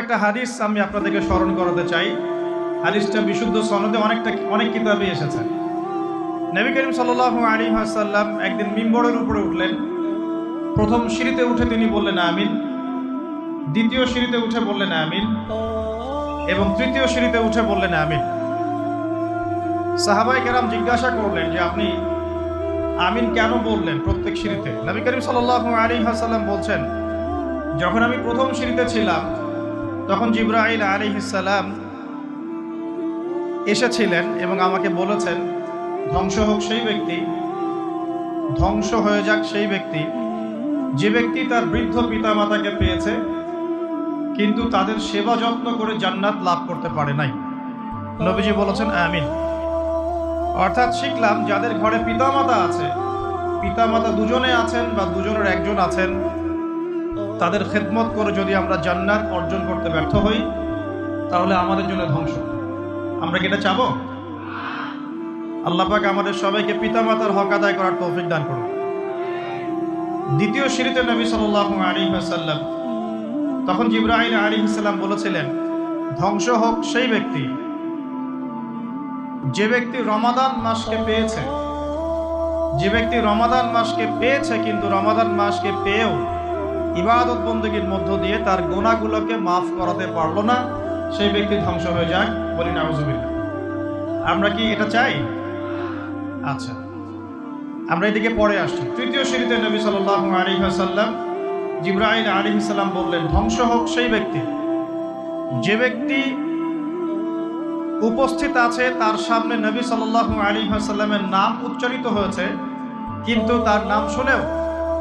একটা হাদিস আমি আপনাদেরকে স্মরণ করাতে চাই। হাদিসটা বিশুদ্ধ সনদে অনেক কিতাবে এসেছে। নবী করিম সাল্লাল্লাহু আলাইহি ওয়াসাল্লাম একদিন মিম্বরের উপরে উঠলেন। প্রথম সিঁড়িতে উঠে তিনি বললেন আমিন, দ্বিতীয় সিঁড়িতে উঠে বললেন আমিন, এবং তৃতীয় সিঁড়িতে উঠে বললেন আমিন। সাহাবায়ে কেরাম জিজ্ঞাসা করলেন যে আপনি আমিন কেন বললেন প্রত্যেক সিঁড়িতে? নবী করিম সাল্লাল্লাহু আলাইহি ওয়াসাল্লাম বলছেন, যখন আমি প্রথম সিঁড়িতে ছিলাম তখন জিবরাইল আলাইহিস সালাম এসেছিলেন এবং আমাকে বলেছেন, ধ্বংস হোক সেই ব্যক্তি, ধ্বংস হয়ে যাক সেই ব্যক্তি, যে ব্যক্তি তার বৃদ্ধ পিতামাতাকে পেয়েছে কিন্তু তাদের সেবা যত্ন করে জান্নাত লাভ করতে পারে নাই। নবীজি বলেছেন আমিন। অর্থাৎ শিখলাম, যাদের ঘরে পিতামাতা আছে, পিতামাতা দুজনে আছেন বা দুজনের একজন আছেন, তাদের খেদমত করে যদি আমরা জান্নাত অর্জন করতে ব্যর্থ হই তাহলে আমাদের জন্য ধ্বংস। আমরা কি এটা চাবো? আল্লাহ পাক আমাদের সবাইকে পিতামাতার হক আদায় করার তৌফিক দান করুন। দ্বিতীয় সিঁড়িতে নবী সাল্লাল্লাহু আলাইহি ওয়াসাল্লাম, তখন জিবরাইল আলাইহিস সালাম বলেছিলেন, ধ্বংস হোক সেই ব্যক্তি, যে ব্যক্তি রমাদান মাসকে পেয়েছে, যে ব্যক্তি রমাদান মাসকে পেয়েছে কিন্তু রমাদান মাসকে পেয়েও ইবাদত বন্দেগীর মধ্য দিয়ে তার গুনাহগুলোকে মাফ করাতে পারলো না, সেই ব্যক্তি ধ্বংস হয়ে যাক। বলি নাউযুবিল্লাহ। আমরা কি এটা চাই? আচ্ছা, আমরা এদিকে পরে আসছি। তৃতীয় সিঁড়িতে নবী সাল্লাল্লাহু আলাইহি ওয়াসাল্লাম, জিবরাইল আলাইহিস সালাম বললেন, ধ্বংস হোক সেই ব্যক্তি, যে ব্যক্তি উপস্থিত আছে তার সামনে নবী সাল্লাল্লাহু আলাইহি ওয়াসাল্লামের নাম উচ্চারিত হয়েছে কিন্তু তার নাম শুনেও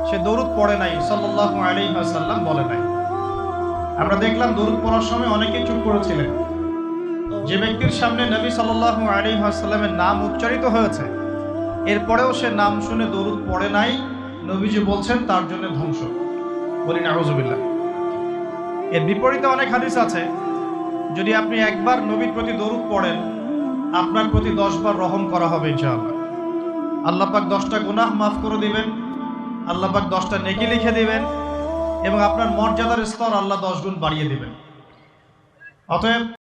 সে দরুদ পড়ে নাই, সাল্লাল্লাহু আলাইহি ওয়াসাল্লাম বলে নাই। আমরা দেখলাম দরুদ পড়ার সময় অনেকেই চুপ করেছিলেন। যে ব্যক্তির সামনে নবী সাল্লাল্লাহু আলাইহি ওয়াসাল্লামের নাম উচ্চারিত হয়েছে এরপরেও সে নাম শুনে দরুদ পড়ে নাই, নবীজি বলছেন তার জন্য ধ্বংস। বলি নাউযুবিল্লাহ। এর বিপরীতে অনেক হাদিস আছে, যদি আপনি একবার নবীর প্রতি দরুদ পড়েন আপনার প্রতি 10 বার রহম করা হবে ইনশাআল্লাহ। আল্লাহ পাক 10টা গুনাহ মাফ করে দিবেন, আল্লাহ পাক 10টা নেকি লিখে দিবেন এবং আপনার মর্যাদার স্তর আল্লাহ 10 গুণ বাড়িয়ে দিবেন। অতএব